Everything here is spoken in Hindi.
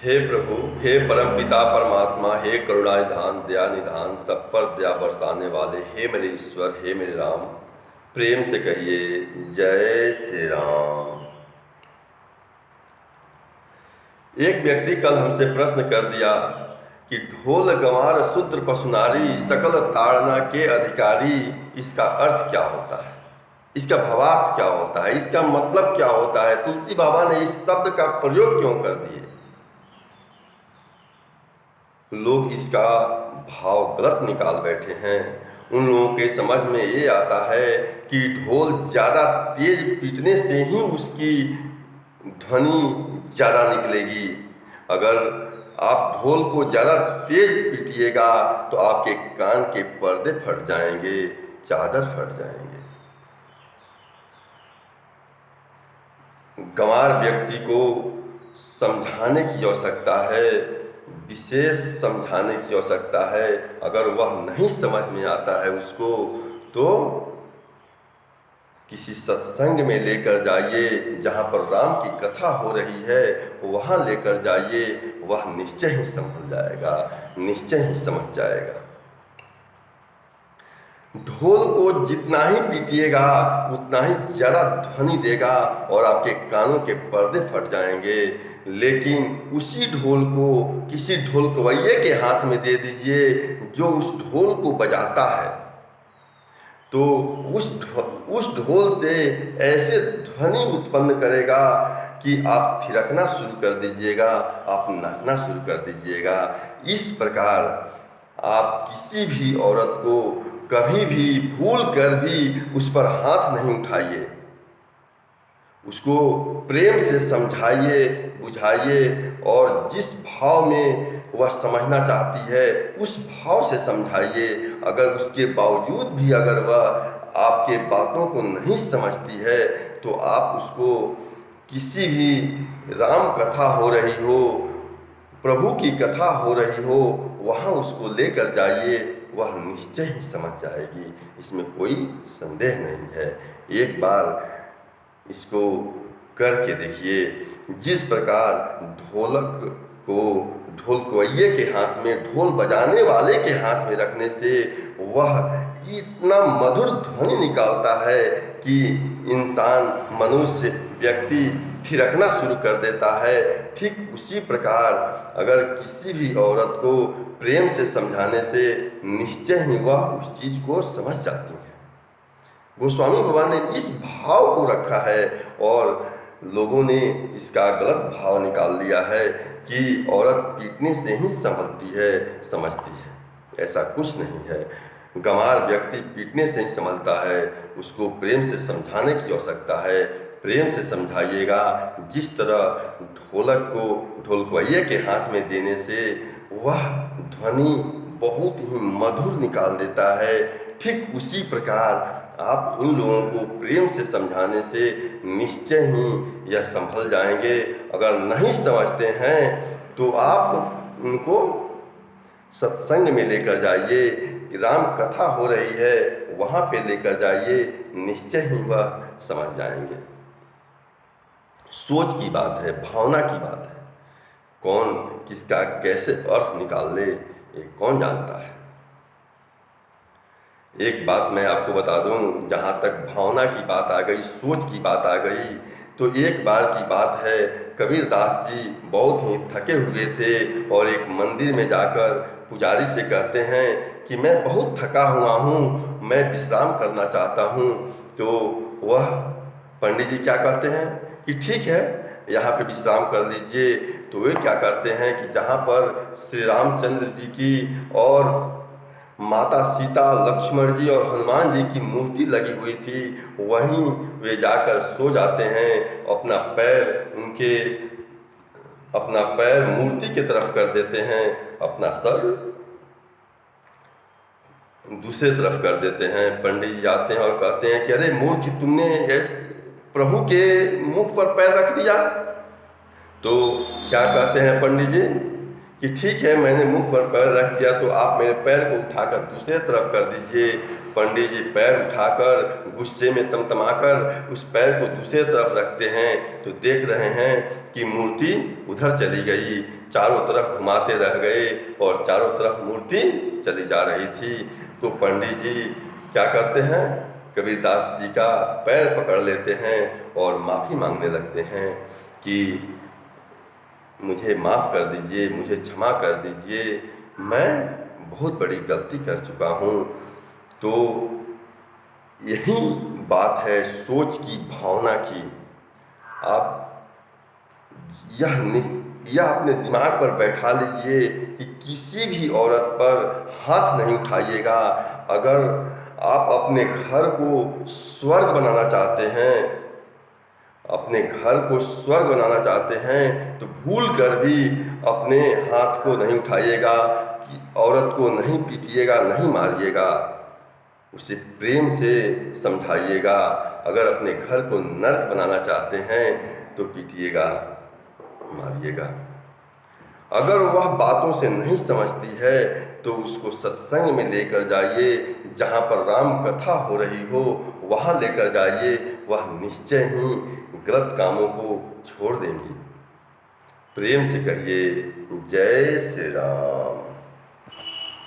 हे प्रभु, हे परमपिता परमात्मा, हे करुणानिधान दया निधान, सब पर दया बरसाने वाले, हे मेरे ईश्वर, हे मेरे राम, प्रेम से कहिए जय श्री राम। एक व्यक्ति कल हमसे प्रश्न कर दिया कि ढोल गंवार शूद्र पशुनारी सकल ताड़ना के अधिकारी, इसका अर्थ क्या होता है, इसका भावार्थ क्या होता है, इसका मतलब क्या होता है, तुलसी बाबा ने इस शब्द का प्रयोग क्यों कर दिए। लोग इसका भाव गलत निकाल बैठे हैं। उन लोगों के समझ में ये आता है कि ढोल ज़्यादा तेज पीटने से ही उसकी ध्वनि ज़्यादा निकलेगी। अगर आप ढोल को ज़्यादा तेज पीटिएगा तो आपके कान के पर्दे फट जाएंगे, चादर फट जाएंगे। गंवार व्यक्ति को समझाने की आवश्यकता है, विशेष समझाने की आवश्यकता है। अगर वह नहीं समझ में आता है उसको, तो किसी सत्संग में लेकर जाइए, जहाँ पर राम की कथा हो रही है वहाँ लेकर जाइए, वह निश्चय ही संभल जाएगा, निश्चय ही समझ जाएगा। ढोल को जितना ही पीटिएगा उतना ही ज़्यादा ध्वनि देगा और आपके कानों के पर्दे फट जाएंगे। लेकिन उसी ढोल को किसी ढोल कवैये के हाथ में दे दीजिए जो उस ढोल को बजाता है, तो उस ढोल से ऐसे ध्वनि उत्पन्न करेगा कि आप थिरकना शुरू कर दीजिएगा, आप नाचना शुरू कर दीजिएगा। इस प्रकार आप किसी भी औरत को कभी भी भूल कर भी उस पर हाथ नहीं उठाइए। उसको प्रेम से समझाइए, बुझाइए और जिस भाव में वह समझना चाहती है उस भाव से समझाइए। अगर उसके बावजूद भी अगर वह आपके बातों को नहीं समझती है तो आप उसको किसी भी राम कथा हो रही हो, प्रभु की कथा हो रही हो, वहाँ उसको लेकर जाइए, वह निश्चय ही समझ जाएगी, इसमें कोई संदेह नहीं है। एक बार इसको करके देखिए। जिस प्रकार ढोलक को ढोल कवैये के हाथ में, ढोल बजाने वाले के हाथ में रखने से वह इतना मधुर ध्वनि निकालता है कि इंसान, मनुष्य, व्यक्ति थिरकना शुरू कर देता है। ठीक उसी प्रकार अगर किसी भी औरत को प्रेम से समझाने से निश्चय ही वह उस चीज़ को समझ जाती है। गोस्वामी बाबा ने इस भाव को रखा है और लोगों ने इसका गलत भाव निकाल लिया है कि औरत पीटने से ही संभलती है, समझती है। ऐसा कुछ नहीं है। गंवार व्यक्ति पीटने से ही संभलता है, उसको प्रेम से समझाने की आवश्यकता है। प्रेम से समझाइएगा। जिस तरह ढोलक को ढोल कवैये के हाथ में देने से वह ध्वनि बहुत ही मधुर निकाल देता है, ठीक उसी प्रकार आप इन लोगों को प्रेम से समझाने से निश्चय ही यह संभल जाएंगे। अगर नहीं समझते हैं तो आप उनको सत्संग में लेकर जाइए, राम कथा हो रही है वहाँ पे लेकर जाइए, निश्चय ही वह समझ जाएंगे। सोच की बात है, भावना की बात है। कौन किसका कैसे अर्थ निकाल ले ये कौन जानता है। एक बात मैं आपको बता दूं, जहाँ तक भावना की बात आ गई, सोच की बात आ गई, तो एक बार की बात है, कबीरदास जी बहुत ही थके हुए थे और एक मंदिर में जाकर पुजारी से कहते हैं कि मैं बहुत थका हुआ हूँ, मैं विश्राम करना चाहता हूँ। तो वह पंडित जी क्या कहते हैं कि ठीक है, यहाँ पे विश्राम कर लीजिए। तो वे क्या करते हैं कि जहाँ पर श्री रामचंद्र जी की और माता सीता, लक्ष्मण जी और हनुमान जी की मूर्ति लगी हुई थी, वहीं वे जाकर सो जाते हैं। अपना पैर मूर्ति की तरफ कर देते हैं, अपना सर दूसरे तरफ कर देते हैं। पंडित जी आते हैं और कहते हैं कि अरे मूर्ख, तुमने ऐसे प्रभु के मुख पर पैर रख दिया। तो क्या कहते हैं पंडित जी कि ठीक है, मैंने मुंह पर पैर रख दिया तो आप मेरे पैर को उठाकर दूसरे तरफ कर दीजिए। पंडित जी पैर उठाकर गुस्से में तमतमाकर उस पैर को दूसरे तरफ रखते हैं तो देख रहे हैं कि मूर्ति उधर चली गई। चारों तरफ घुमाते रह गए और चारों तरफ मूर्ति चली जा रही थी। तो पंडित जी क्या करते हैं, कबीरदास जी का पैर पकड़ लेते हैं और माफ़ी मांगने लगते हैं कि मुझे माफ़ कर दीजिए, मुझे क्षमा कर दीजिए, मैं बहुत बड़ी गलती कर चुका हूँ। तो यही बात है सोच की, भावना की। आप यह अपने दिमाग पर बैठा लीजिए कि किसी भी औरत पर हाथ नहीं उठाइएगा। अगर आप अपने घर को स्वर्ग बनाना चाहते हैं, अपने घर को स्वर्ग बनाना चाहते हैं तो भूल कर भी अपने हाथ को नहीं उठाइएगा, कि औरत को नहीं पीटिएगा, नहीं मारिएगा, उसे प्रेम से समझाइएगा। अगर अपने घर को नर्क बनाना चाहते हैं तो पीटिएगा, मारिएगा। अगर वह बातों से नहीं समझती है तो उसको सत्संग में लेकर जाइए, जहाँ पर राम कथा हो रही हो वहाँ लेकर जाइए, वह निश्चय ही गलत कामों को छोड़ देंगी। प्रेम से कहिए जय श्री राम।